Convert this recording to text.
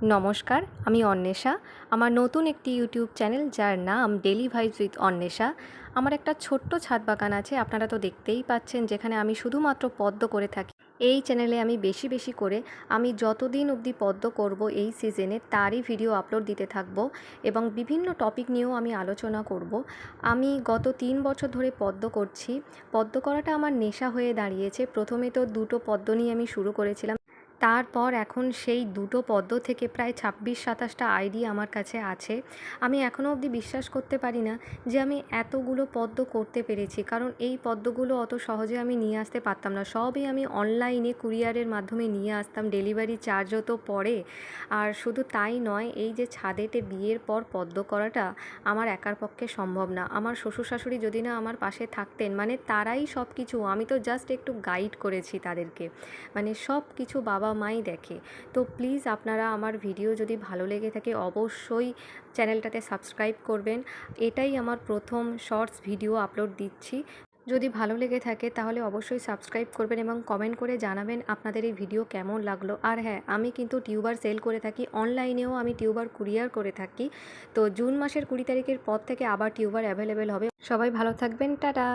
নমস্কার, আমি অন্বেষা। আমার নতুন একটি ইউটিউব চ্যানেল যার নাম ডেইলি ভাইবস উইথ অন্বেষা। আমার একটা ছোট্ট ছাদ বাগান আছে, আপনারা তো দেখতেই পাচ্ছেন, যেখানে আমি শুধুমাত্র পদ্ম করে থাকি। এই চ্যানেলে আমি বেশি বেশি করে আমি যতদিন অবধি পদ্ম করব এই সিজনে তারই ভিডিও আপলোড দিতে থাকবো এবং বিভিন্ন টপিক নিয়েও আমি আলোচনা করব। আমি গত 3 বছর ধরে পদ্ম করছি। পদ্ম করাটা আমার নেশা হয়ে দাঁড়িয়েছে। প্রথমে তো দুটো পদ্ম নিয়ে আমি শুরু করেছিলাম, তারপর এখন সেই দুটো পদ্ম থেকে প্রায় 26-27টা আইডি আমার কাছে আছে। আমি এখনও অবধি বিশ্বাস করতে পারি না যে আমি এতগুলো পদ্ম করতে পেরেছি, কারণ এই পদ্মগুলো অত সহজে আমি নিয়ে আসতে পারতাম না। সবই আমি অনলাইনে কুরিয়ারের মাধ্যমে নিয়ে আসতাম, ডেলিভারি চার্জও তো পড়ে। আর শুধু তাই নয়, এই যে ছাদেতে বিয়ের পর পদ্ম করাটা আমার একার পক্ষে সম্ভব না। আমার শ্বশুর শাশুড়ি যদি না আমার পাশে থাকতেন, মানে তারাই সব কিছু, আমি তো জাস্ট একটু গাইড করেছি তাদেরকে, মানে সব কিছু বাবা মাই দেখে। তো প্লিজ আপনারা আমার ভিডিও যদি ভালো লেগে থাকে অবশ্যই চ্যানেলটাতে সাবস্ক্রাইব করবেন। এটাই আমার প্রথম শর্টস ভিডিও আপলোড দিচ্ছি। যদি ভালো লেগে থাকে তাহলে অবশ্যই সাবস্ক্রাইব করবেন এবং কমেন্ট করে জানাবেন আপনাদের এই ভিডিও কেমন লাগলো। আর হ্যাঁ, আমি কিন্তু টিউবার সেল করে থাকি, অনলাইনেও আমি টিউবার কুরিয়ার করে থাকি। তো জুন মাসের 20 তারিখের পর থেকে আবার টিউবার অ্যাভেলেবেল হবে। সবাই ভালো থাকবেন, টাটা।